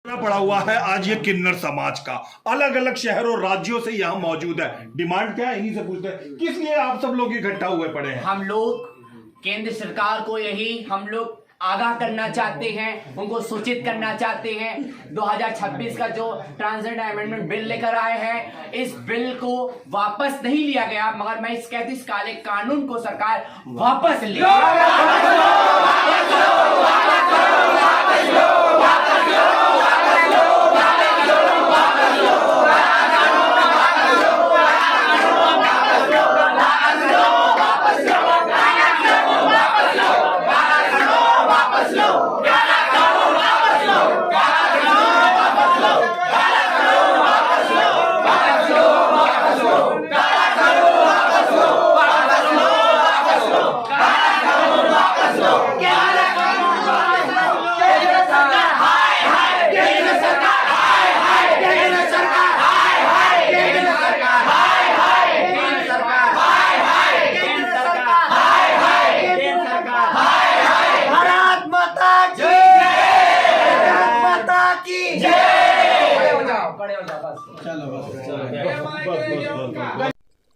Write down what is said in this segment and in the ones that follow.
पड़ा हुआ है आज ये किन्नर समाज का। अलग अलग शहरों राज्यों से यहाँ मौजूद है। डिमांड क्या है इन्हीं से पूछते हैं, किस लिए आप सब लोग इकट्ठा हुए पड़े हैं? हम लोग केंद्र सरकार को यही हम लोग आगाह करना चाहते हैं, उनको सूचित करना चाहते हैं। 2026 का जो ट्रांसजेंडर अमेंडमेंट बिल लेकर आए हैं, इस बिल को वापस नहीं लिया गया, मगर मैं कहती इस काले कानून को सरकार वापस ले।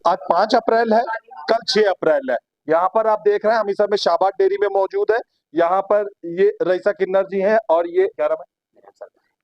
आज 5 अप्रैल है, कल 6 अप्रैल है। यहाँ पर आप देख रहे हैं हम इस समय शाबाद डेयरी में मौजूद है। यहाँ पर ये रईसा किन्नर जी हैं और ये क्या नाम है,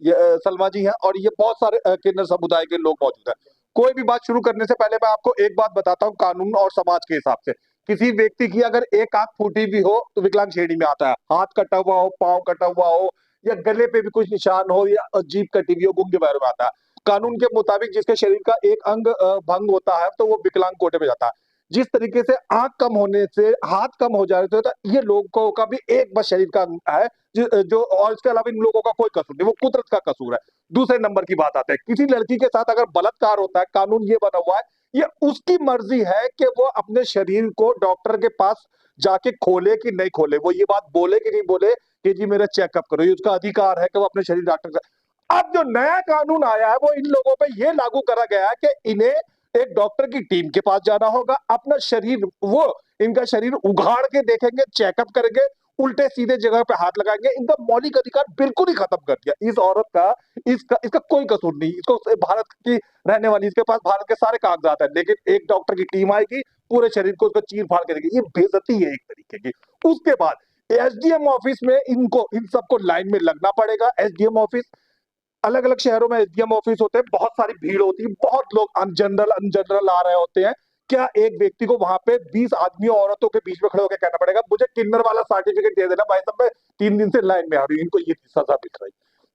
ये सलमा जी हैं और ये बहुत सारे किन्नर समुदाय के लोग मौजूद हैं। कोई भी बात शुरू करने से पहले मैं आपको एक बात बताता हूँ, कानून और समाज के हिसाब से किसी व्यक्ति की अगर एक आंख फूटी भी हो तो विकलांग श्रेणी में आता है। हाथ कटा हुआ हो, पांव कटा हुआ हो या गले पे भी कुछ निशान हो या जीभ कटी हुई हो, गूंगे बहरे में आता है। कानून के मुताबिक जिसके शरीर का एक अंग भंग होता है तो वो विकलांग कोटे में जाता है। जिस तरीके से आंख कम होने से, हाथ कम हो जाए तो ये लोगों का भी एक बस शरीर का अंग है जो, और इसके अलावा इन लोगों का कोई कसूर नहीं, वो कुदरत का कसूर है। दूसरे नंबर की बात आते हैं, किसी लड़की के साथ अगर बलात्कार होता है, कानून ये बना हुआ है, ये उसकी मर्जी है कि वो अपने शरीर को डॉक्टर के पास जाके खोले कि नहीं खोले, वो ये बात बोले कि नहीं बोले कि जी मेरा चेकअप करो, ये उसका अधिकार है कि वो अपने शरीर डॉक्टर। अब जो नया कानून आया है वो इन लोगों पे ये लागू करा गया है कि इन्हें एक डॉक्टर की टीम के पास जाना होगा, अपना शरीर वो इनका शरीर उघाड़ के देखेंगे, चेकअप करेंगे, उल्टे सीधे जगह पे हाथ लगाएंगे। इनका मौलिक अधिकार बिल्कुल ही खत्म कर दिया। इस औरत का इसका कोई कसूर नहीं, इसको भारत की रहने वाली, इसके पास भारत के सारे कागजात है, लेकिन एक डॉक्टर की टीम आएगी, पूरे शरीर को उसको चीर फाड़ के देगी। ये बेइज्जती है एक तरीके की। उसके बाद एसडीएम ऑफिस में इनको इन सबको लाइन में लगना पड़ेगा। एसडीएम ऑफिस अलग अलग शहरों में एसडीएम ऑफिस होते हैं, बहुत सारी भीड़ होती है, बहुत लोग अनजनरल आ रहे होते हैं। क्या एक व्यक्ति को वहां पे 20 आदमियों औरतों के बीच में खड़े होकर कहना पड़ेगा मुझे किन्नर वाला सर्टिफिकेट दे देना भाई साहब, मैं 3 दिन से लाइन में आ रही हूँ, इनको ये सजा मिल रही?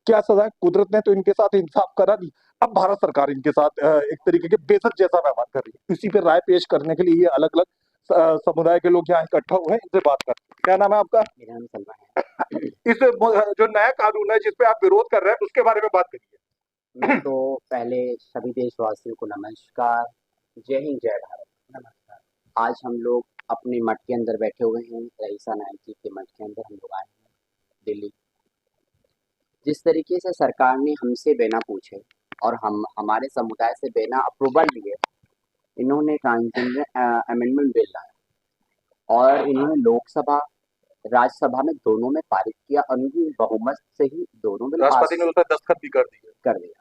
क्या सजा है? कुदरत ने तो इनके साथ इंसाफ करा नहीं, अब भारत सरकार इनके साथ एक तरीके के बेइज्जत जैसा व्यवहार कर रही है। इसी पे राय पेश करने के लिए ये अलग अलग समुदाय के लोग यहाँ इकट्ठा हुए हैं, इनसे बात करते हैं। क्या नाम है आपका? मेरा नाम सलमा है। इस जो नया कानून है जिसपे आप विरोध कर रहे हैं उसके बारे में बात करिए। मैं तो पहले सभी देशवासियों को नमस्कार, जय हिंद, जय भारत। नमस्कार। आज हम लोग अपने मठ के अंदर बैठे हुए हैं, रईसा नायक जी के मठ के अंदर हम लोग आए हैं दिल्ली। जिस तरीके से सरकार ने हमसे बिना पूछे और हम हमारे समुदाय से बिना अप्रूवल लिए इन्होंने ट्रांसजेंडर अमेंडमेंट बिल लाया और इन्होंने लोकसभा राज्यसभा में दोनों में पारित किया, अनुकूल बहुमत से ही दोनों में राष्ट्रपति ने उसमें दस्तखत भी कर दिया।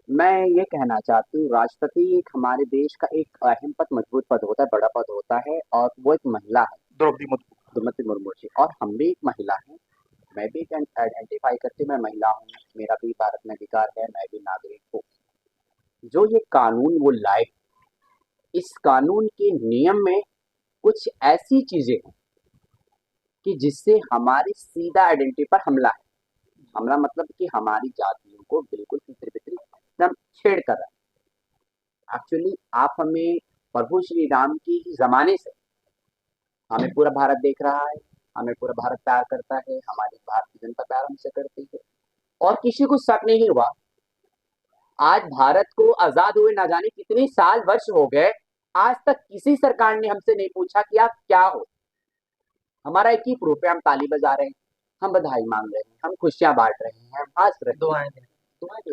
मैं ये कहना चाहती हूँ, राष्ट्रपति एक हमारे देश का एक अहम पद, मजबूत पद होता है, बड़ा पद होता है, और वो एक महिला है, द्रौपदी मुर्मू जी, और हम भी एक महिला हैं। मैं भी आइडेंटिफाई करती हूँ, मैं महिला हूँ, मेरा भी भारत में अधिकार है, मैं भी नागरिक हूँ। जो ये कानून वो लाए, इस कानून के नियम में कुछ ऐसी चीजें हैं कि जिससे हमारी सीधा आइडेंटिटी पर हमला है। हमला मतलब कि हमारी जातियों को बिल्कुल एकदम छेड़ कर रहा है। एक्चुअली आप हमें प्रभु श्री राम की जमाने से हमें पूरा भारत देख रहा है, हमें पूरा भारत प्यार करता है, हमारी भारतीय जनता प्यार हमसे करती है, और किसी को शक नहीं हुआ। आज भारत को आजाद हुए ना जाने कितने साल वर्ष हो गए, आज तक किसी सरकार ने हमसे नहीं पूछा कि आप क्या हो। हमारा एक ही प्रूफ है, हम ताली बजा रहे हैं, हम बधाई मांग रहे हैं, हम खुशियां बांट रहे हैं, हम हंस रहे हैं, दुआएं दे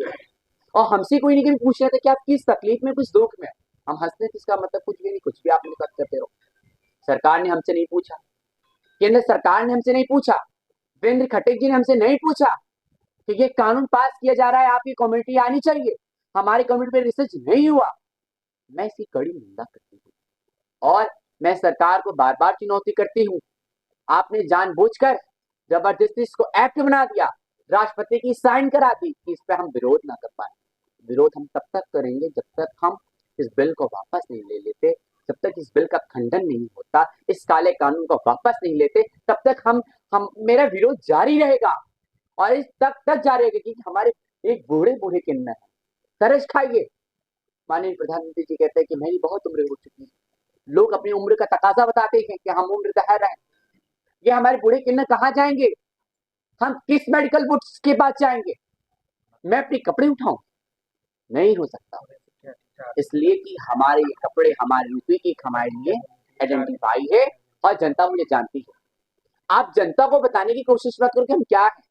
रहे हैं, और हमसे कोई नहीं कभी पूछ रहे थे कि आप किस तकलीफ में, कुछ दुख में। हम हंसते थे, इसका मतलब कुछ भी नहीं, कुछ भी आप लोग करते रहो। सरकार ने हमसे नहीं पूछा, केंद्र सरकार ने हमसे नहीं पूछा, वीरेंद्र खट्टक जी ने हमसे नहीं पूछा कि ये कानून पास किया जा रहा है, आपकी कम्युनिटी आनी चाहिए, हमारी कम्युनिटी पे रिसर्च नहीं हुआ। मैं इसकी कड़ी निंदा करती हूँ और मैं सरकार को बार बार चुनौती करती हूँ। आपने जानबूझकर जबरदस्ती इसको एक्ट बना दिया, राष्ट्रपति की साइन करा दी कि इस पे हम विरोध ना कर पाए। विरोध हम तब तक करेंगे जब तक हम इस बिल को वापस नहीं ले लेते, जब तक इस बिल का खंडन नहीं होता, इस काले कानून को वापस नहीं लेते, तब तक हम मेरा विरोध जारी रहेगा। और इस तक जारी रहेगा कि हमारे एक बूढ़े बूढ़े किन्नर है, तरस खाइए। माननीय प्रधानमंत्री जी कहते हैं कि मेरी बहुत उम्र हो चुकी है, लोग अपनी उम्र का तकाजा बताते हैं कि हम उम्र दहर हैं। ये हमारे बूढ़े किन्नर कहाँ जाएंगे? हम किस मेडिकल बुक्स के पास जाएंगे? मैं अपने कपड़े उठाऊं? नहीं हो सकता, इसलिए कि हमारे ये कपड़े हमारे रुपये की हमारे लिए आइडेंटिफाई है और जनता मुझे जानती है। आप जनता को बताने की कोशिश मत करो कि हम क्या है।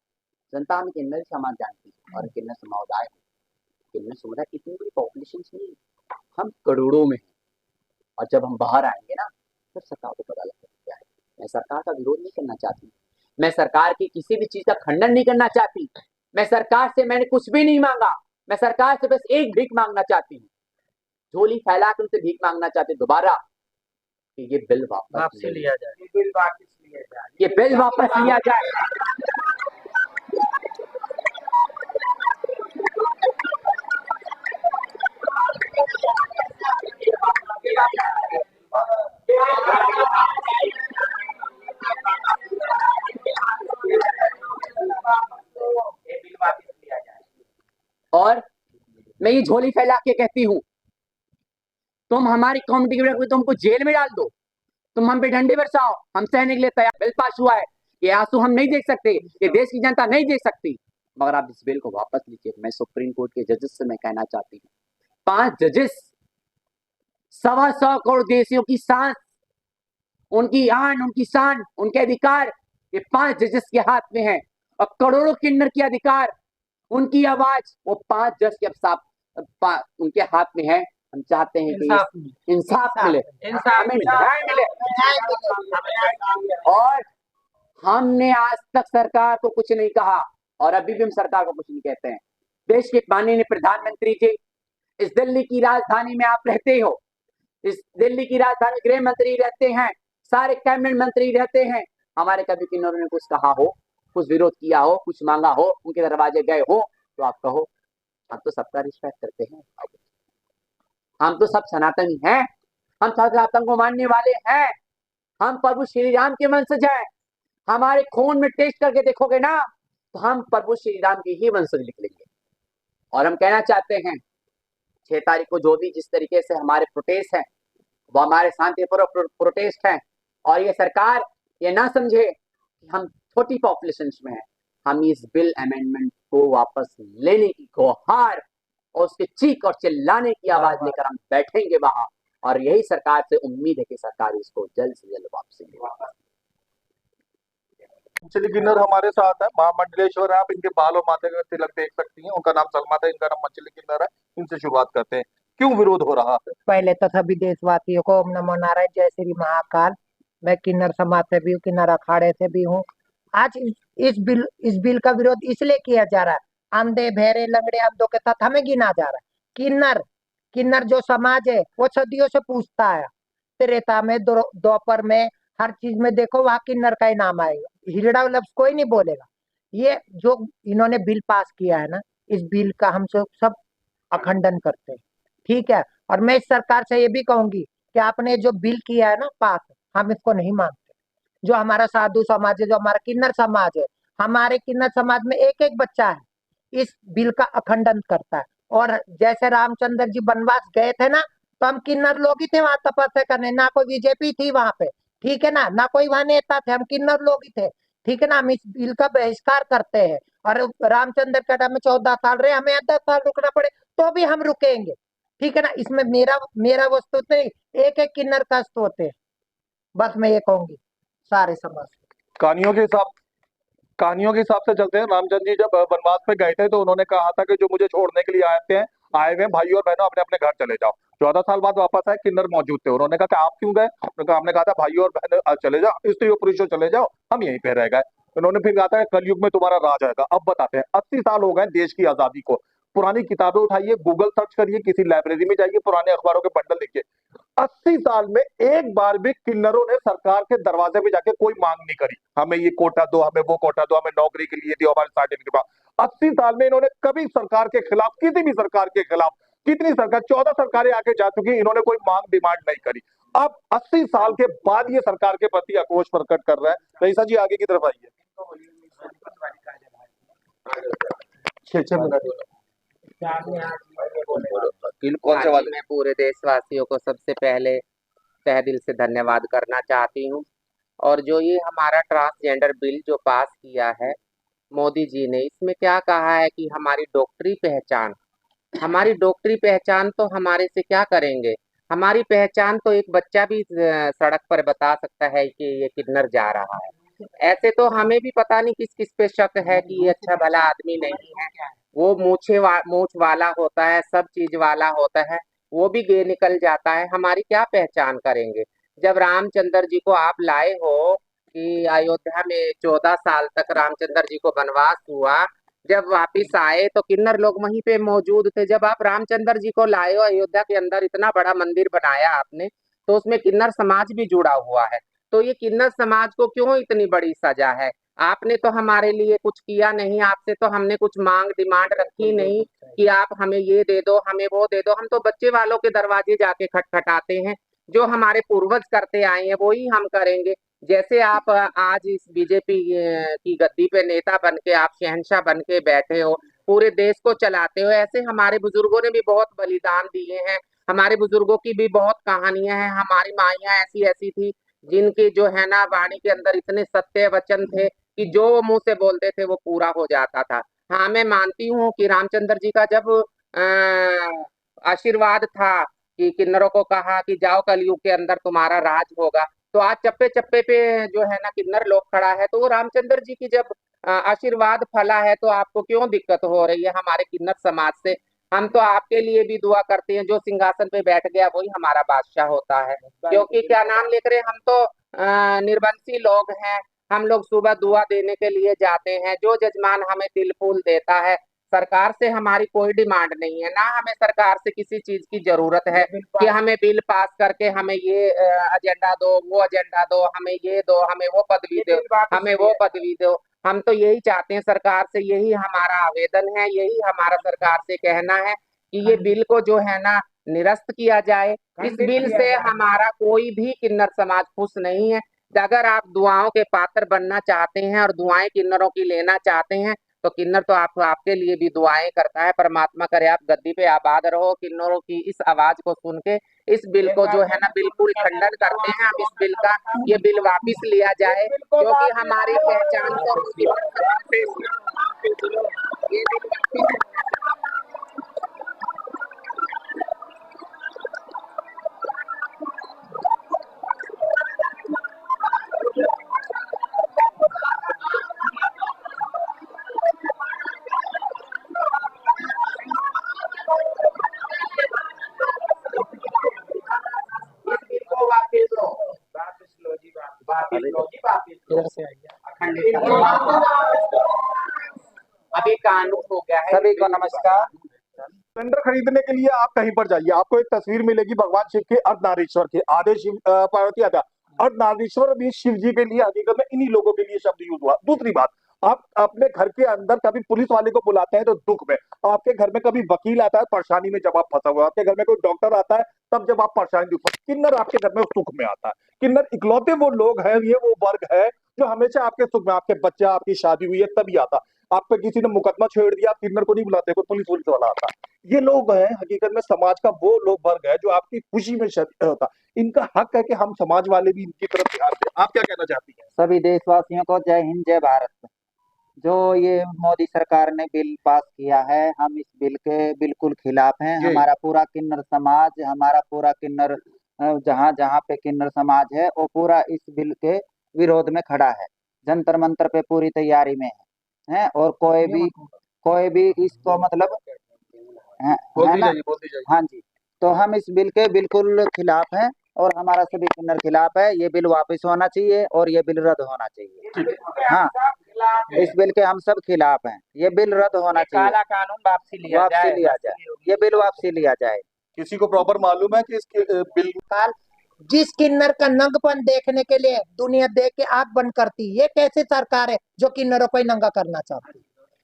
जनता हमें किन्नर समाज जानती है और किन्नर समुदाय है। किन्नर समुदाय इतनी बड़ी पॉपुलेशन नहीं है, हम करोड़ों में हैं। और जब हम बाहर आएंगे ना, तो सरकार को पता लगेगा क्या है। मैं सरकार का विरोध नहीं करना चाहती, मैं सरकार की किसी भी चीज का खंडन नहीं करना चाहती, मैं सरकार से मैंने कुछ भी नहीं मांगा, मैं सरकार से बस एक भीख मांगना चाहती हूँ, झोली फैला के उनसे भीख मांगना चाहती दोबारा कि ये बिल वापस लिया जाए, ये बिल वापस लिया जाए। और मैं ये झोली फैला के कहती हूँ, तुम हमारी कम्युनिटी के तुमको जेल में डाल दो, तुम हम पे डंडे बरसाओ, हम सहने के लिए तैयार। बिल पास हुआ है, ये आंसू हम नहीं देख सकते, ये देश की जनता नहीं देख सकती, मगर आप इस बिल को वापस लीजिए। मैं सुप्रीम कोर्ट के जजेस से मैं कहना चाहती हूँ, 5 जजेस 125 करोड़ देशियों की सांस, उनकी आन, उनकी शान, उनके अधिकार ये 5 जजेस के हाथ में है। और करोड़ों किन्नर के अधिकार, उनकी आवाज वो 5 जज के अब उनके हाथ में है। हम चाहते हैं कि इंसाफ मिले, हमें न्याय मिले। और हमने आज तक सरकार को कुछ नहीं कहा और अभी भी हम सरकार को कुछ नहीं कहते हैं। देश के माननीय प्रधानमंत्री जी, इस दिल्ली की राजधानी में आप रहते हो, इस दिल्ली की राजधानी गृह मंत्री रहते हैं, सारे कैबिनेट मंत्री रहते हैं। हमारे कभी किन्नरों ने कुछ कहा हो, कुछ विरोध किया हो, कुछ मांगा हो, उनके दरवाजे गए हो, तो आप कहो। हम तो सबका रिस्पेक्ट करते हैं, हम तो सब सनातनी हैं, हम सनातन को मानने वाले हैं, हम प्रभु श्री राम के वंशज हैं। हमारे खून में टेस्ट करके देखोगे ना, तो हम प्रभु श्री राम के ही वंशज निकलेंगे। और हम कहना चाहते हैं, 6 तारीख को जो भी जिस तरीके से हमारे प्रोटेस्ट हैं, वो हमारे शांतिपूर्वक प्रोटेस्ट हैं। और ये सरकार ये ना समझे कि हम छोटी पॉपुलेशन में हैं, हम इस बिल अमेंडमेंट को वापस लेने की गुहार और उसके चीख और चिल्लाने की आवाज लेकर हम बैठेंगे वहां। और यही सरकार से उम्मीद है कि सरकार इसको जल्द से जल्द वापस लेगी। चलिए, किन्नर हमारे साथ है, महामंडलेश्वर है, आप इनके बाल और माथे का तिलक देख सकती हैं। उनका नाम सलमा था, इनका नाम मंचली किन्नर है। इनसे शुरुआत करते हैं, क्यों विरोध हो रहा है? पहले तो सभी देशवासियों को ओम नमो नारायण, जय श्री महाकाल। मैं किन्नर समाज से भी हूँ, किन्नर अखाड़े से भी हूँ। आज इस बिल का विरोध इसलिए किया जा रहा है, अंधे बहरे लंगड़े अंधों के साथ हमें गिना जा रहा है। किन्नर जो समाज है वो सदियों से पूछता है, त्रेता में, द्वापर में, हर चीज में देखो वहाँ किन्नर का ही नाम आएगा, हिजड़ा लफ्ज कोई नहीं बोलेगा। ये जो इन्होंने बिल पास किया है ना, इस बिल का हम सब अखंडन करते हैं, ठीक है। और मैं इस सरकार से ये भी कहूंगी कि आपने जो बिल किया है ना पास, हम इसको नहीं मानते। जो हमारा साधु समाज है, जो हमारा किन्नर समाज है, हमारे किन्नर समाज में एक एक बच्चा है इस बिल का अखंडन करता है। और जैसे रामचंद्र जी वनवास गए थे ना, तो हम किन्नर लोग ही थे वहां तपस्या करने, ना कोई बीजेपी थी वहां पे, ठीक है ना कोई वहां नेता थे, हम किन्नर लोग ही थे, ठीक है ना। हम इस बिल का बहिष्कार करते हैं। और रामचंद्र का टाइम में 14 साल रहे, हमें 10 साल रुकना पड़े तो भी हम रुकेंगे, ठीक है ना। इसमें मेरा वस्तु नहीं, एक एक किन्नर कष्ट होते हैं, बस मैं ये कहूंगी सारे समाज। कहानियों के हिसाब से चलते हैं। रामचंद्र जी जब वनवास पे गए थे तो उन्होंने कहा था कि जो मुझे छोड़ने के लिए आए हुए भाइयों और बहनों, अपने अपने घर चले जाओ। 14 साल बाद वापस आए, किन्नर मौजूद थे। उन्होंने कहा कि आप क्यों गए? हमने कहा था भाइयों और बहनों चले जाओ, स्त्री और पुरुषों चले जाओ, हम यहीं पे रह गए। इन्होंने फिर कहा था कलयुग में तुम्हारा राज आएगा। अब बताते हैं, 80 साल हो गए देश की आजादी को। पुरानी किताबें उठाइए, गूगल सर्च करिए, किसी लाइब्रेरी में जाइए, पुराने अखबारों के बंडल देखिए, 80 साल में एक बार भी किन्नरों ने सरकार के दरवाजे पे जाके कोई मांग नहीं करी, हमें ये कोटा दो, हमें वो कोटा दो, हमें नौकरी के लिए दो, हमारे सर्टिफिकेट दो। 80 साल में इन्होंने कभी सरकार के खिलाफ, किसी भी सरकार के खिलाफ, कितनी सरकार, 14 सरकारें आके जा चुकी, इन्होंने कोई मांग डिमांड नहीं करी। अब 80 साल के बाद ये सरकार के प्रति आक्रोश प्रकट कर रहा है। रईसा जी आगे की तरफ आइए। 6 मिनट कौन से वाले? मैं पूरे देशवासियों को सबसे पहले तहे दिल से धन्यवाद करना चाहती हूँ। और जो ये हमारा ट्रांसजेंडर बिल जो पास किया है मोदी जी ने, इसमें क्या कहा है कि हमारी डॉक्टरी पहचान तो हमारे से क्या करेंगे। हमारी पहचान तो एक बच्चा भी सड़क पर बता सकता है कि ये किन्नर जा रहा है। ऐसे तो हमें भी पता नहीं किस किस पे शक है कि ये अच्छा भला आदमी नहीं है। वो मूछ वाला होता है, सब चीज वाला होता है, वो भी गे निकल जाता है। हमारी क्या पहचान करेंगे। जब रामचंद्र जी को आप लाए हो कि अयोध्या में 14 साल तक रामचंद्र जी को वनवास हुआ, जब वापिस आए तो किन्नर लोग वहीं पे मौजूद थे। जब आप रामचंद्र जी को लाए हो अयोध्या के अंदर, इतना बड़ा मंदिर बनाया आपने, तो उसमें किन्नर समाज भी जुड़ा हुआ है। तो ये किन्नर समाज को क्यों इतनी बड़ी सजा है। आपने तो हमारे लिए कुछ किया नहीं, आपसे तो हमने कुछ मांग डिमांड रखी नहीं कि आप हमें ये दे दो, हमें वो दे दो। हम तो बच्चे वालों के दरवाजे जाके खटखटाते हैं। जो हमारे पूर्वज करते आए हैं वही हम करेंगे। जैसे आप आज इस बीजेपी की गद्दी पे नेता बन के, आप शहंशाह बन के बैठे हो, पूरे देश को चलाते हो, ऐसे हमारे बुजुर्गों ने भी बहुत बलिदान दिए हैं। हमारे बुजुर्गों की भी बहुत कहानियां हैं। हमारी माइयां ऐसी ऐसी थी जिनके जो है ना वाणी के अंदर इतने सत्य वचन थे कि जो वो मुंह से बोलते थे वो पूरा हो जाता था। हाँ, मैं मानती हूँ कि रामचंद्र जी का जब आशीर्वाद था कि किन्नरों को कहा कि जाओ कलयुग के अंदर तुम्हारा राज होगा, तो आज चप्पे चप्पे पे जो है ना किन्नर लोग खड़ा है। तो वो रामचंद्र जी की जब आशीर्वाद फला है तो आपको क्यों दिक्कत हो रही है हमारे किन्नर समाज से। हम तो आपके लिए भी दुआ करते हैं, जो सिंहासन पे बैठ गया वही हमारा बादशाह होता है। क्योंकि क्या नाम लिख रहे, हम तो निर्बंसी लोग हैं। हम लोग सुबह दुआ देने के लिए जाते हैं, जो जजमान हमें तिल फूल देता है। सरकार से हमारी कोई डिमांड नहीं है, ना हमें सरकार से किसी चीज की जरूरत है कि हमें बिल पास करके हमें ये एजेंडा दो, वो एजेंडा दो, हमें ये दो, हमें वो पदवी दो, हमें वो पदवी दो। हम तो यही चाहते हैं सरकार से, यही हमारा आवेदन है, यही हमारा सरकार से कहना है कि ये बिल को जो है ना निरस्त किया जाए। इस बिल से हमारा कोई भी किन्नर समाज खुश नहीं है। अगर आप दुआओं के पात्र बनना चाहते हैं और दुआएं किन्नरों की लेना चाहते हैं तो किन्नर तो आपके लिए भी दुआएं करता है। परमात्मा करे आप गद्दी पे आबाद रहो। किन्नरों की इस आवाज को सुन के इस बिल को जो है ना बिल्कुल खंडन करते हैं हम। इस बिल का, ये बिल वापिस लिया जाए, क्योंकि हमारी पहचान को ये बिल वापिस लो, अभी कानून हो गया है। सभी को नमस्कार। सिलेंडर खरीदने के लिए आप कहीं पर जाइए, आपको एक तस्वीर मिलेगी भगवान शिव के अर्धनारीश्वर के, आधे शिव पार्वती आधा अर्धनारीश्वर भी शिव जी के लिए हकीकत में इन्हीं लोगों के लिए शब्द यूज हुआ। दूसरी बात, आप अपने घर के अंदर कभी पुलिस वाले को बुलाते हैं तो दुख में, आपके घर में कभी वकील आता है परेशानी में जब आप फंसा हुआ, आपके घर में कोई डॉक्टर आता है तब जब आप परेशानी दुख, किन्नर आपके घर में सुख में आता है। किन्नर इकलौते वो लोग हैं, ये वो वर्ग है जो हमेशा आपके सुख में, आपके बच्चा आपकी शादी हुई है तभी आता, आप पे किसी ने मुकदमा छेड़ दिया आप किन्नर को नहीं बुलाते, कोई पुलिस वाला आता। ये लोग हैं हकीकत में समाज का वो लोग वर्ग है जो आपकी खुशी में होता। इनका हक है कि हम समाज वाले भी इनकी तरफ ध्यान दें। आप क्या कहना चाहती हैं? सभी देशवासियों को जय हिंद जय भारत। जो ये मोदी सरकार ने बिल पास किया है, हम इस बिल के बिल्कुल खिलाफ हैं। हमारा पूरा किन्नर समाज, हमारा पूरा किन्नर जहाँ जहाँ पे किन्नर समाज है वो पूरा इस बिल के विरोध में खड़ा है। जंतर मंतर पे पूरी तैयारी में है और कोई भी इसको मतलब है ना। हाँ जी, तो हम इस बिल के बिल्कुल खिलाफ हैं और हमारा सभी किन्नर खिलाफ है। ये बिल वापस होना चाहिए और ये बिल रद्द होना चाहिए। हाँ, इस बिल के हम सब खिलाफ हैं। ये बिल रद्द होना चाहिए, काला कानून वापसी लिया जाए। ये बिल वापसी लिया जाए। किसी को प्रॉपर मालूम है कि इसके बिल काल जिस किन्नर का नंगपन देखने के लिए दुनिया देख के आंख बंद करती, ये कैसी सरकार है जो किन्नरों को ही नंगा करना चाहती?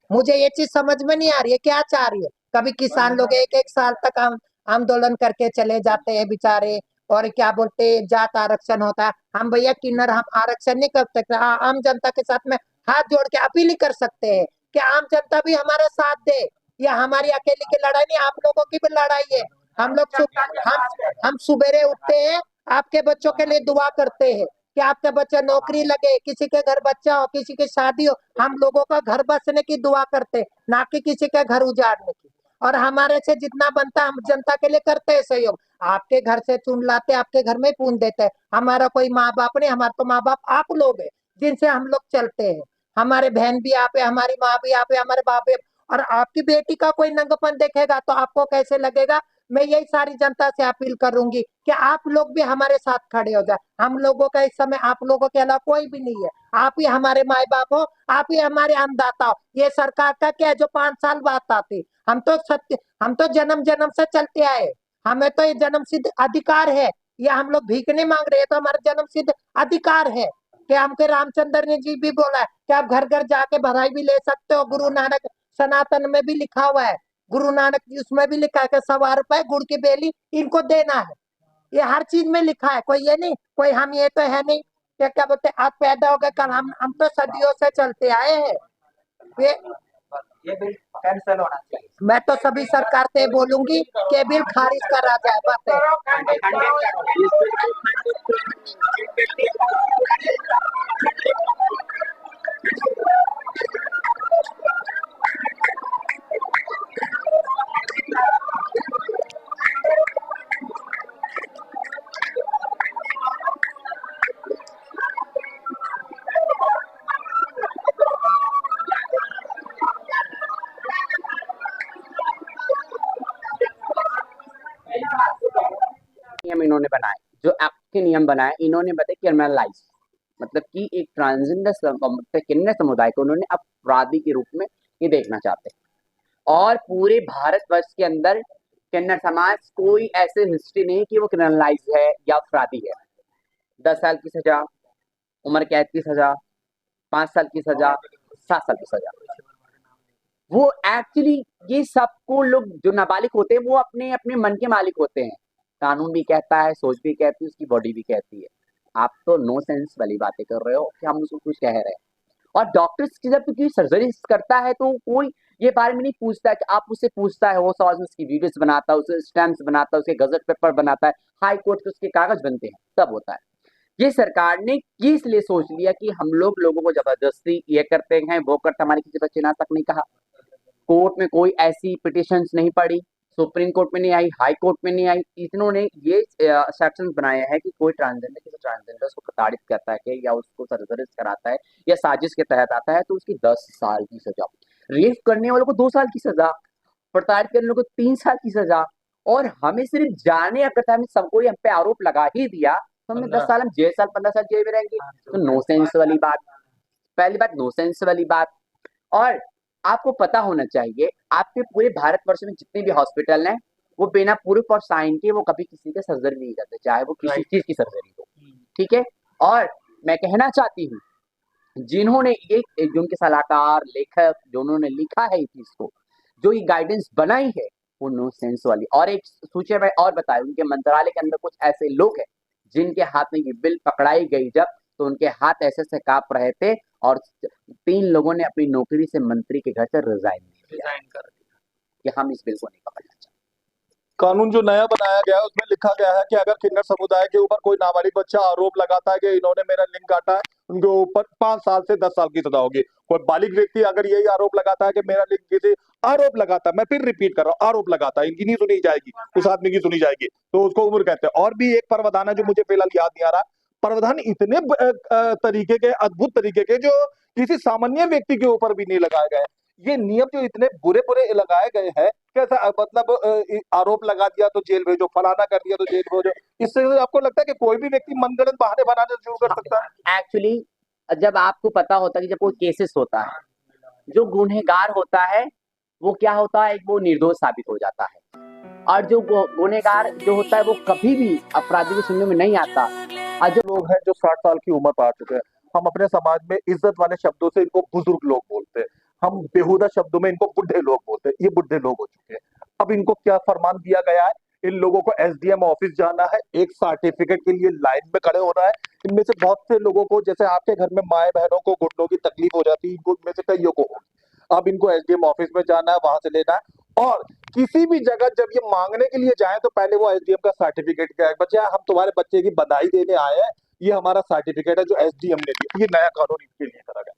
मुझे ये चीज समझ में नहीं आ रही है, क्या चाह रही है? कभी किसान लोग एक एक साल तक आंदोलन करके चले जाते हैं बेचारे, और क्या बोलते हैं, जात आरक्षण होता है। हम भैया किन्नर हम आरक्षण नहीं कर सकते। आम जनता के साथ में हाथ जोड़ के अपील ही कर सकते हैं कि आम जनता भी हमारा साथ दे। या हमारी अकेले की लड़ाई नहीं, आप लोगों की भी लड़ाई है। हम लोग हम सुबेरे उठते हैं, आपके बच्चों के लिए दुआ करते हैं कि आपके बच्चे नौकरी लगे, किसी के घर बच्चा हो, किसी की शादी हो। हम लोगों का घर बसने की दुआ करते हैं, ना कि किसी के घर उजाड़ने की। और हमारे से जितना बनता है हम जनता के लिए करते हैं सहयोग। आपके घर से चुन लाते, आपके घर में पून देते हैं। हमारा कोई माँ बाप नहीं, हमारे तो माँ बाप आप लोग हैं जिनसे हम लोग चलते हैं। हमारे बहन भी आप है, हमारी माँ भी आप है, हमारे बाप है। और आपकी बेटी का कोई नंगपन देखेगा तो आपको कैसे लगेगा? मैं यही सारी जनता से अपील करूंगी कि आप लोग भी हमारे साथ खड़े हो जाए। हम लोगों का इस समय आप लोगों के अलावा कोई भी नहीं है। आप ही हमारे माए बाप हो, आप ही हमारे अन्नदाता हो। ये सरकार का क्या है जो 5 साल बाद आती? हम तो जन्म जन्म से चलते आए। हमें तो ये जन्म सिद्ध अधिकार है। ये हम लोग भीख नहीं मांग रहे, तो हमारा जन्म सिद्ध अधिकार है कि हमके रामचंद्र ने जी भी बोला है कि आप घर घर जाके भराई भी ले सकते हो। गुरु नानक सनातन में भी लिखा हुआ है, गुरु नानक जी उसमें भी लिखा है कि 1.25 गुड़ की बेली इनको देना है। ये हर चीज में लिखा है, कोई ये नहीं, कोई हम ये तो है नहीं क्या क्या बोलते आप पैदा हो गए कल। हम तो सदियों से चलते आए हैं। ये बिल कैंसिल होना चाहिए। मैं तो सभी सरकार से बोलूंगी कि बिल खारिज करा जाए। बस नियम इन्होंने बनाए, जो आपके नियम बनाए इन्होंने बताया क्रिमिनलाइज, मतलब कि एक ट्रांसजेंडर किन्नर समुदाय को उन्होंने अपराधी के रूप में ये देखना चाहते हैं। और पूरे भारतवर्ष के अंदर किन्नर समाज कोई ऐसे हिस्ट्री नहीं कि वो क्रिमिनलाइज है या अपराधी है। 10 साल की सजा, उम्र कैद की सजा, 5 साल की सजा, 7 साल की सजा। वो एक्चुअली ये सबको लोग जो नाबालिग होते हैं वो अपने अपने मन के मालिक होते हैं। कानून भी कहता है, सोच भी कहती है, उसकी बॉडी भी कहती है। आप तो नो सेंस वाली बातें कर रहे हो कि हम उसको कुछ कह रहे हैं। और डॉक्टर्स की जब कोई सर्जरी करता है तो कोई ये बारे में नहीं पूछता है कि आप उससे पूछता है, वो सवाल उसकी वीडियोस बनाता है, उसके स्टैम्प्स बनाता है, उसके गजट पेपर बनाता है, हाई कोर्ट के उसके कागज बनते हैं, तब होता है। ये सरकार ने किस लिए सोच लिया कि हम लोगों को जबरदस्ती ये करते हैं, वो करते, हमारे किसी बच्चे ने आज तक नहीं कहा। कोर्ट में कोई ऐसी पिटिशंस नहीं पड़ी, सुप्रीम कोर्ट में नहीं आई, हाई कोर्ट में नहीं आई। इन्होंने ये सेक्शन बनाया है कि कोई ट्रांसजेंडर किसी ट्रांसजेंडर को प्रताड़ित करता है या उसको सर्जरी कराता है या साजिश के तहत आता है तो उसकी 10 साल की सजा, रेप करने वालों को 2 साल की सजा, प्रताड़ित करने वालों को 3 साल की सजा। और हमें सिर्फ जाने अगर हमें सबको हम पे आरोप लगा ही दिया तो हमें 10 साल, हम जेल साल 15 साल जेल में रहेंगे। तो नो सेंस वाली बात, पहली बात नो सेंस वाली बात। और आपको पता होना चाहिए आपके पूरे भारतवर्ष में जितने भी हॉस्पिटल हैं वो बिना प्रूफ और साइन के वो कभी किसी का सर्जरी नहीं करते, चाहे वो किसी चीज की सर्जरी हो, ठीक है। और मैं कहना चाहती हूँ जिन्होंने ये जो उनके सलाहकार लेखक जो उन्होंने लिखा है इस चीज को, जो ये गाइडेंस बनाई है वो नो सेंस वाली। और एक सूची में और बताया उनके मंत्रालय के अंदर कुछ ऐसे लोग हैं जिनके हाथ में ये बिल पकड़ाई गई जब, तो उनके हाथ ऐसे से कांप रहे थे और 3 लोगों ने अपनी नौकरी से मंत्री के घर से रिजाइन कर दिया कि हम इस बिल को नहीं पकड़ना चाहते। कानून जो नया बनाया गया है उसमें लिखा गया है कि अगर किन्नर समुदाय के ऊपर कोई नाबालिग बच्चा आरोप लगाता है कि इन्होंने मेरा लिंग काटा है, उनके ऊपर 5 साल से 10 साल की सजा होगी। कोई बालिग व्यक्ति अगर यही आरोप लगाता है कि मेरा लिंग किसी आरोप लगाता है, मैं फिर रिपीट कर रहा हूँ, आरोप लगाता है, इनकी नहीं सुनी जाएगी, उस आदमी की सुनी जाएगी, तो उसको उम्र कहते हैं। और भी एक प्रावधान है जो मुझे फिलहाल याद नहीं आ रहा, प्रावधान इतने तरीके के, अद्भुत तरीके के, जो किसी सामान्य व्यक्ति के ऊपर भी नहीं लगाए गए। ये नियम जो इतने बुरे बुरे लगाए गए हैं, कैसा मतलब आरोप लगा दिया तो जेल भेजो, फलाना कर दिया तो जेल भेजो, इससे आपको लगता है कि कोई भी व्यक्ति मनगढ़ंत बहाने बनाने शुरू कर सकता है? एक्चुअली जब आपको पता होता है कि जब कोई केसेस होता है, जो गुनहगार होता है वो क्या होता है, वो निर्दोष साबित हो जाता है, और जो गुनहगार जो होता है वो कभी भी अपराधी की सुनने में नहीं आता। और जो लोग हैं जो 60 साल की उम्र पार चुके हैं, हम अपने समाज में इज्जत वाले शब्दों से इनको बुजुर्ग लोग बोलते हैं, हम बेहुदा शब्दों में इनको बुढ़े लोग बोलते हैं। ये बुढ़े लोग हो चुके हैं। अब इनको क्या फरमान दिया गया है, इन लोगों को एसडीएम ऑफिस जाना है, एक सर्टिफिकेट के लिए लाइन में खड़े होना है। इनमें से बहुत से लोगों को, जैसे आपके घर में माए बहनों को घुटनों की तकलीफ हो जाती है, इनको इनमें से कईयों को होगी। अब इनको एसडीएम ऑफिस में जाना है, वहां से लेना है, और किसी भी जगह जब ये मांगने के लिए जाए तो पहले वो एसडीएम का सर्टिफिकेट क्या है, बच्चा हम तुम्हारे बच्चे की बधाई देने आए हैं, ये हमारा सर्टिफिकेट है जो एसडीएम ने दिया। ये नया कानून इनके लिए करा गया।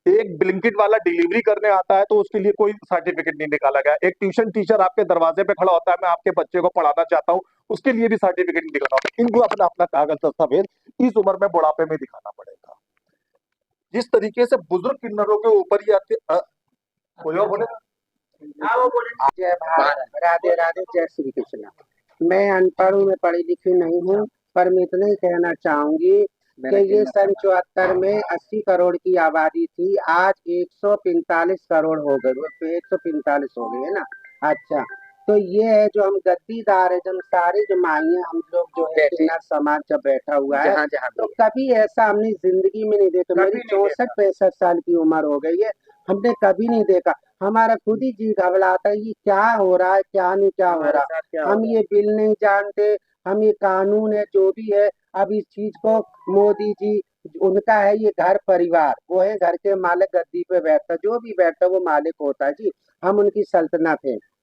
एक ब्लिंकिट वाला डिलीवरी करने आता है तो उसके लिए कोई सर्टिफिकेट नहीं निकाला गया। एक ट्यूशन टीचर आपके दरवाजे पे खड़ा होता है, मैं आपके बच्चे को पढ़ाना चाहता हूँ, उसके लिए भी सर्टिफिकेट नहीं दिखाना होता। इनको अपना अपना कागज दस्तावेज इस उम्र में बुढ़ापे में दिखाना पड़ेगा। जिस तरीके से बुजुर्ग किन्नरों के ऊपर ही कोई और बोले। जय भारत, राधे राधे, जय श्री कृष्ण। मैं अनपढ़ हूँ, मैं पढ़ी लिखी नहीं हूँ, पर मैं इतना ही कहना चाहूंगी कि ये सन 74 में 80 करोड़ की आबादी थी, आज 145 करोड़ हो गए, 145 हो गई है ना। अच्छा, तो ये है जो हम गद्दीदार है, जब सारे जो माइए हम लोग जो है किन्नर समाज जब बैठा हुआ है, तो कभी ऐसा हमने जिंदगी में नहीं देखा। मेरी 64-65 साल की उम्र हो गई है, हमने कभी नहीं देखा। हमारा खुद ही जी घबराता है, ये क्या हो रहा है, क्या नहीं क्या हो रहा है। हम ये बिल नहीं जानते, हम ये कानून है जो भी है, अब इस चीज को मोदी जी, उनका है ये घर परिवार, वो है घर के मालिक, गद्दी पे बैठता, जो भी बैठता वो मालिक होता है जी। हम उनकी सल्तनत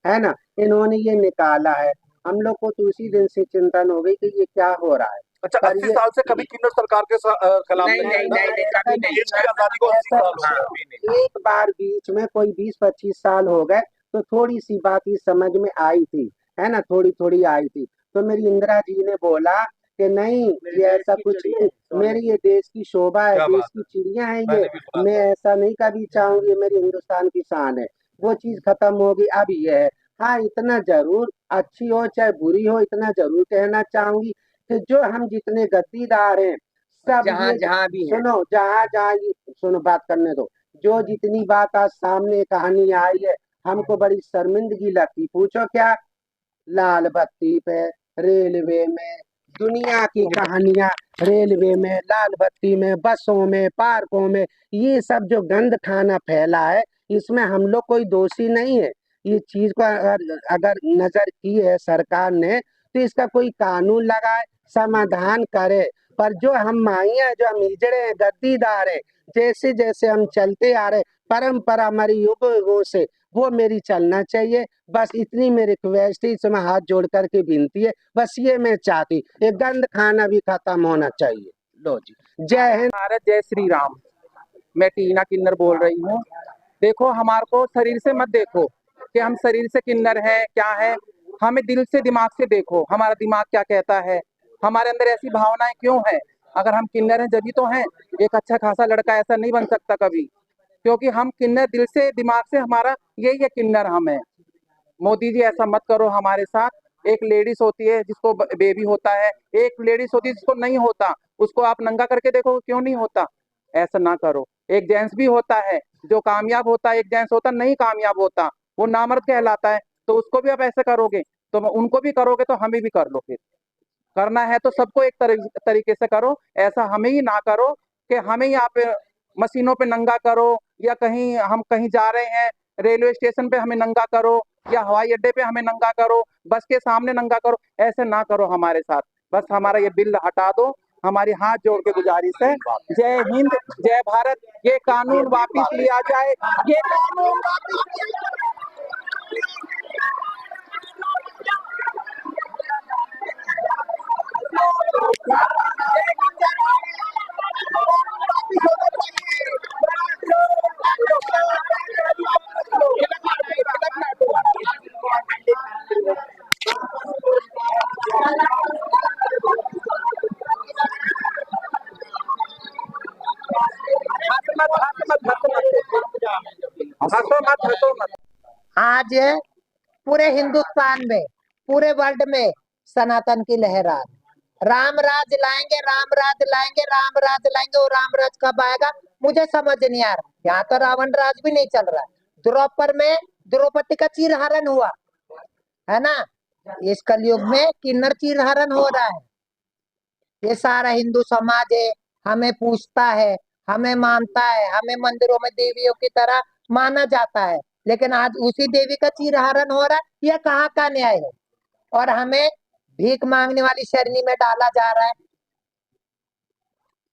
है ना। इन्होंने ये निकाला है, हम लोग को तो उसी दिन से चिंतन हो गई कि ये क्या हो रहा है। अच्छा, 80 साल से कभी किन्नर सरकार के खिलाफ नहीं नहीं नहीं कभी नहीं। देश की आजादी को 80 साल हो गए। एक बार बीच में कोई 20-25 साल हो गए तो थोड़ी सी बात ही समझ में आई थी, है ना, थोड़ी थोड़ी आई थी। तो मेरी इंदिरा जी ने बोला कि नहीं, ये ऐसा कुछ नहीं, मेरी ये देश की शोभा है, देश की चिड़िया है ये, मैं ऐसा नहीं कभी चाहूंगी, मेरी हिंदुस्तान की शान है। वो चीज खत्म होगी, अब ये है। हाँ, इतना जरूर, अच्छी हो चाहे बुरी हो, इतना जरूर कहना चाहूंगी कि जो हम जितने गद्दीदार हैं, सब जहाँ ये जहाँ भी है, सुनो, जहाँ जहाँ सुनो, बात करने दो। जो जितनी बात आज सामने कहानी आई है, हमको बड़ी शर्मिंदगी लगती। पूछो क्या, लाल बत्ती पे, रेलवे में, दुनिया की कहानियां, रेलवे में, लाल बत्ती में, बसों में, पार्कों में, ये सब जो गंद खाना फैला है, इसमें हम लोग कोई दोषी नहीं है। ये चीज को अगर नजर की है सरकार ने, तो इसका कोई कानून लगाए, समाधान करे। पर जो हम माइया, जो हम हिजड़े हैं, गद्दीदार है, जैसे जैसे हम चलते आ रहे, परंपरा हमारी युगों युगों से, वो मेरी चलना चाहिए। बस इतनी मेरी रिक्वेस्ट है, इसमें हाथ जोड़ करके विनती है, बस ये मैं चाहती, ये गंद खाना भी खत्म होना चाहिए। लो जी, जय हिंद। भारत, जय श्री राम। मैं टीना किन्नर बोल रही हूँ। देखो, हमारे को शरीर से मत देखो कि हम शरीर से किन्नर है क्या है, हमें दिल से दिमाग से देखो, हमारा दिमाग क्या कहता है, हमारे अंदर ऐसी भावनाएं क्यों है। अगर हम किन्नर हैं जभी तो हैं। एक अच्छा खासा लड़का ऐसा नहीं बन सकता कभी, क्योंकि हम किन्नर दिल से दिमाग से, हमारा यही है, किन्नर हम है। मोदी जी ऐसा मत करो हमारे साथ। एक लेडीज होती है जिसको बेबी होता है, एक लेडीज होती है जिसको नहीं होता, उसको आप नंगा करके देखो क्यों नहीं होता। ऐसा ना करो। एक जेंट्स भी होता है जो कामयाब होता है, एक जेंट्स होता नहीं कामयाब होता, वो नामर्द कहलाता है। तो उसको भी आप ऐसे करोगे तो उनको भी करोगे तो हमें भी कर लो। फिर करना है तो सबको एक तरीके से करो, ऐसा हमें ही ना करो कि हमें यहाँ पे मशीनों पे नंगा करो, या कहीं हम कहीं जा रहे हैं रेलवे स्टेशन पे हमें नंगा करो, या हवाई अड्डे पे हमें नंगा करो, बस के सामने नंगा करो। ऐसे ना करो हमारे साथ। बस हमारा ये बिल हटा दो, हमारी हाथ जोड़ के गुजारिश है। जय हिंद, जय भारत। ये कानून वापिस लिया जाए, ये कानून वापिस लिया हंसो मत। आज पूरे हिंदुस्तान में, पूरे वर्ल्ड में सनातन की लहर आ रही। राम राज लाएंगे, राम राज लाएंगे, राम राज लाएंगे, और राम राज कब आएगा मुझे समझ नहीं आ रहा। यहाँ तो रावण राज भी नहीं चल रहा है। द्रौपद में द्रौपदी का चीरहरण हुआ है ना, इस कलयुग में किन्नर चीरहरण हो रहा है। ये सारा हिंदू समाज है, हमें पूछता है, हमें मानता है, हमें मंदिरों में देवियों की तरह माना जाता है, लेकिन आज उसी देवी का चीरहरण हो रहा है। यह कहाँ का न्याय है? और हमें भीख मांगने वाली श्रेणी में डाला जा रहा है।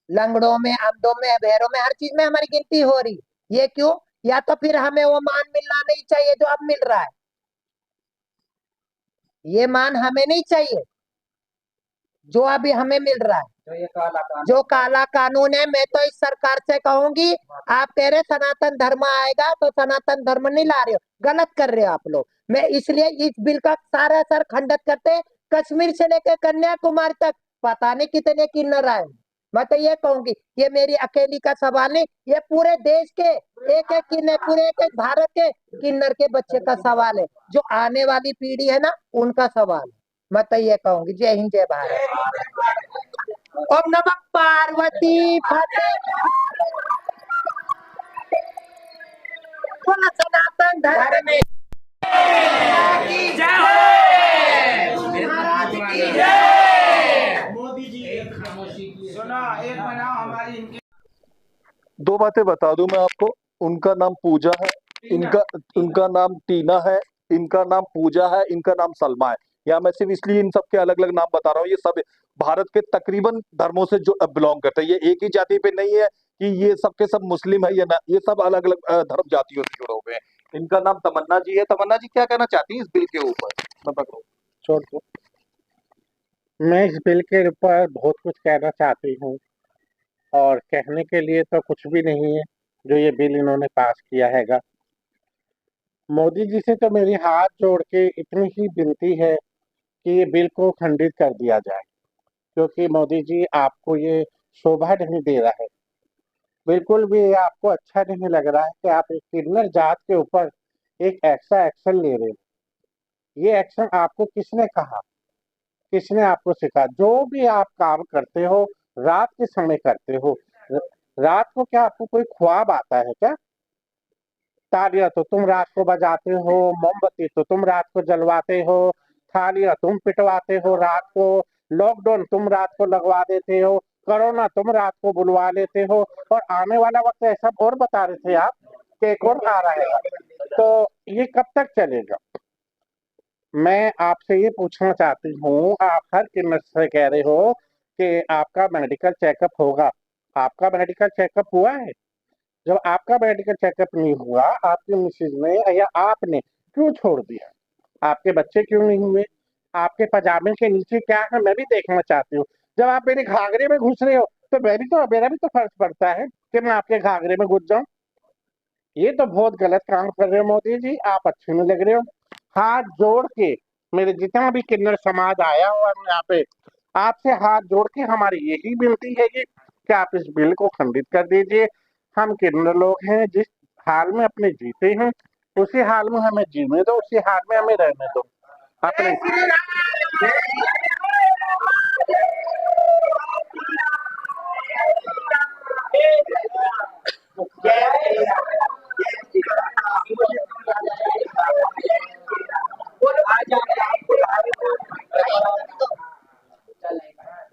लंगड़ों में, अंधों में, बहरों में, हर चीज में हमारी गिनती हो रही। ये क्यों? या तो फिर हमें वो मान मिलना नहीं चाहिए जो अब मिल रहा है। ये मान हमें नहीं चाहिए जो अभी हमें मिल रहा है, जो काला कानून है। मैं तो इस सरकार से कहूंगी, आप कह रहे सनातन धर्म आएगा, तो सनातन धर्म नहीं ला रहे हो, गलत कर रहे हो आप लोग। मैं इसलिए इस बिल का सारा सर खंडित करते, कश्मीर से लेकर कन्याकुमारी तक पता नहीं कितने किन्नर आए। मैं तो ये कहूंगी, ये मेरी अकेली का सवाल नहीं, ये पूरे देश के एक एक किन्नर, पूरे एक भारत के किन्नर के बच्चे का सवाल है, जो आने वाली पीढ़ी है ना, उनका सवाल है। मैं तो ये कहूंगी, जय हिंद जय भारत। ओम नमः पार्वती फतेह। बोलो सनातन धर्म में महाराज की जय। मोदी जी सुना, एक बनाओ हमारी इनकी। दो बातें बता दूं मैं आपको। उनका नाम पूजा है, इनका उनका नाम टीना है, इनका नाम पूजा है, इनका नाम सलमा है। या मैं सिर्फ इसलिए इन सब के अलग अलग नाम बता रहा हूँ। ये सब भारत के तकरीबन धर्मों से जो बिलोंग करते हैं। ये एक ही जाति पे नहीं है कि ये सब के सब मुस्लिम है या ना, ये सब अलग अलग धर्म जातियों से जुड़े हुए हैं। इनका नाम तमन्ना जी है। तमन्ना जी क्या कहना चाहती है इस बिल के ऊपर? मैं पकड़ूं? छोड़ दो। मैं इस बिल के ऊपर बहुत कुछ कहना चाहती हूँ, और कहने के लिए तो कुछ भी नहीं है जो ये बिल इन्होंने पास किया हैगा। मोदी जी से तो मेरी हाथ जोड़ के इतनी ही विनती है कि ये बिल को खंडित कर दिया जाए, क्योंकि मोदी जी आपको ये शोभा नहीं दे रहा है। बिल्कुल भी ये आपको अच्छा नहीं लग रहा है कि आप एक किन्नर जात के ऊपर एक ऐसा एक्शन ले रहे हो। ये एक्शन आपको किसने कहा, किसने आपको सिखा? जो भी आप काम करते हो रात के समय करते हो। रात को क्या आपको कोई ख्वाब आता है क्या? तालियां तो तुम रात को बजाते हो, मोमबत्ती तो तुम रात को जलवाते हो, थालियां तुम पिटवाते हो रात को, लॉकडाउन तुम रात को लगवा देते हो, कोरोना तुम रात को बुलवा लेते हो, और आने वाला वक्त ऐसा और बता रहे थे आप कि कौन आ रहा है। तो ये कब तक चलेगा? मैं आपसे ये पूछना चाहती हूँ, आप हर किन्नर से कह रहे हो कि आपका मेडिकल चेकअप होगा। आपका मेडिकल चेकअप हुआ है? जब आपका मेडिकल चेकअप नहीं हुआ, आपकी मिसेज ने या आपने क्यों छोड़ दिया? आपके बच्चे क्यों नहीं हुए? आपके पजामे के नीचे क्या है मैं भी देखना चाहती हूँ। जब आप मेरे घाघरे में घुस रहे हो तो मेरा भी तो फर्ज पड़ता है कि मैं आपके घाघरे में घुस जाऊं। ये तो बहुत गलत काम कर रहे हो मोदी जी, आप अच्छे नहीं लग रहे हो। हाथ जोड़ के मेरे जितना भी किन्नर समाज आया हुआ है यहाँ पे, आपसे हाथ जोड़ के हमारी यही विनती है कि आप इस बिल को खंडित कर दीजिए। हम किन्नर लोग हैं, जिस हाल में अपने जीते हैं उसी हाल में हमें जीने दो, उसी हाल में हमें रहने दो अपने।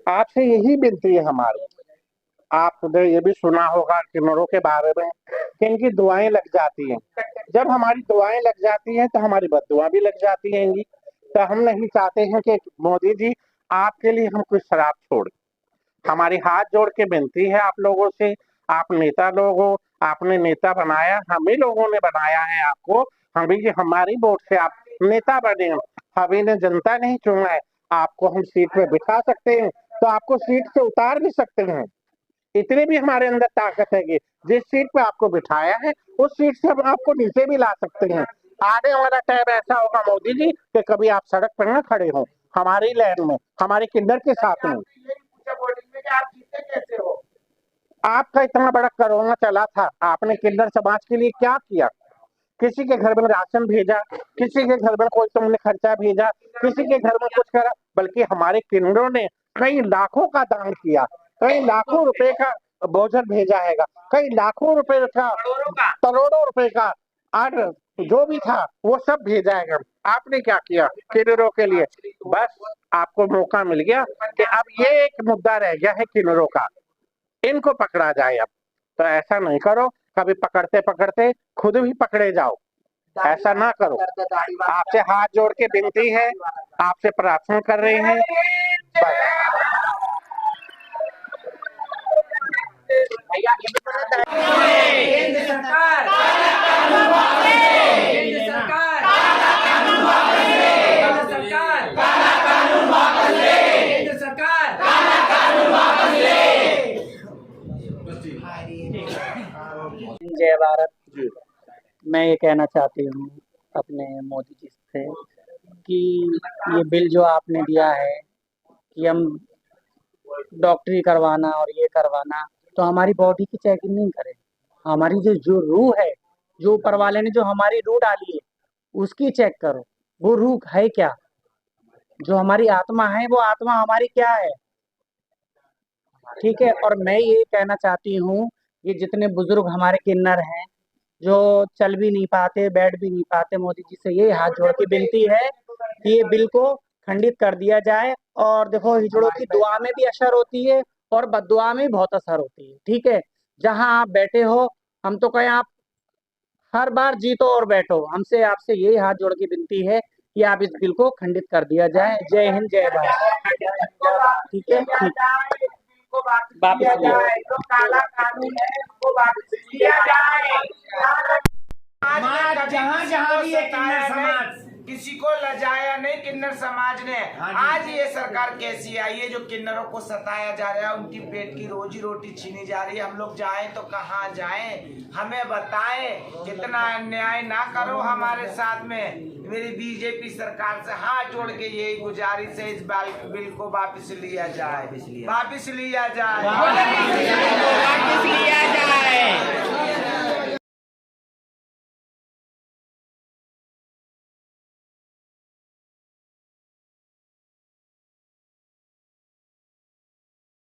आपसे यही विनती है हमारी। आपने ये भी सुना होगा किन्नरों के बारे में कि इनकी दुआएं लग जाती हैं। जब हमारी दुआएं लग जाती हैं तो हमारी बद्दुआ भी लग जाती हैं। तो हम नहीं चाहते हैं कि मोदी जी आपके लिए हम कुछ शराब छोड़। हमारी हाथ जोड़ के विनती है आप लोगों से, आप नेता लोग हो, आपने नेता बनाया, हम ही लोगों ने बनाया है आपको, हम भी हमारी वोट से आप नेता बने हो। अभी ने जनता नहीं चुना है, आपको हम सीट पे बिठा सकते हैं तो आपको सीट से उतार भी सकते हैं। इतनी भी हमारे अंदर ताकत है कि जिस सीट पे आपको बिठाया है उस सीट से हम आपको नीचे भी ला सकते हैं। आने वाला टाइम ऐसा होगा मोदी जी कि कभी आप सड़क पर ना खड़े हो हमारी लैंड में, हमारे किन्नर के साथ में। आपका इतना बड़ा कोरोना चला था, आपने किन्नर समाज के लिए क्या किया? किसी के घर में राशन भेजा, किसी के घर में कोई तुमने खर्चा भेजा, किसी के घर में कुछ करा? बल्कि हमारे किन्नरों ने कई लाखों का दान किया, कई लाखों रुपए का भोजन भेजा हैगा, कई लाखों रुपए का, करोड़ों रुपए का ऑर्डर जो भी था वो सब भेजा हैगा। आपने क्या किया किन्नरों के लिए? बस आपको मौका मिल गया कि अब ये एक मुद्दा रह गया है किन्नरों का, इनको पकड़ा जाए। अब तो ऐसा नहीं करो, कभी पकड़ते पकड़ते खुद भी पकड़े जाओ, ऐसा ना करो। आपसे हाथ जोड़ के विनती है, आपसे प्रार्थना कर रहे हैं, बस। केंद्र सरकार केंद्र सरकार केंद्र सरकार केंद्र सरकार जय भारत। मैं ये कहना चाहती हूँ अपने मोदी जी से कि ये बिल जो आपने दिया है कि हम डॉक्टरी करवाना और ये करवाना, तो हमारी बॉडी की चेकिंग नहीं करें। हमारी जो रूह है, जो ऊपर वाले ने जो हमारी रूह डाली है उसकी चेक करो, वो रूह है क्या, जो हमारी आत्मा है वो आत्मा हमारी क्या है, ठीक है। और मैं ये कहना चाहती हूँ ये जितने बुजुर्ग हमारे किन्नर हैं जो चल भी नहीं पाते, बैठ भी नहीं पाते, मोदी जी से ये हाथ जोड़ के विनती है कि ये बिल को खंडित कर दिया जाए। और देखो हिजड़ों की दुआ में भी असर होती है और बद्दुआ में भी बहुत असर होती है, ठीक है। जहां आप बैठे हो, हम तो कहें आप हर बार जीतो और बैठो, हमसे आपसे यही हाथ जोड़ के विनती है कि आप इस बिल को खंडित कर दिया जाए। जय हिंद, जय भारत। ठीक है, ठीक, वापस लिया जो काला कानून है उसको वापस लिया जाए। जहाँ जहाँ भी है किन्नर समाज, किसी को लजाया नहीं किन्नर समाज ने। आज ये सरकार कैसी आई है जो किन्नरों को सताया जा रहा है, उनकी पेट की रोजी रोटी छीनी जा रही है। हम लोग जाएं तो कहाँ जाएं, हमें बताएं। कितना अन्याय ना करो हमारे साथ में। मेरी बीजेपी सरकार से हाथ जोड़ के यही गुजारिश है, इस बिल को वापस लिया जाए, वापस लिया जाए, वापस लिया जाए।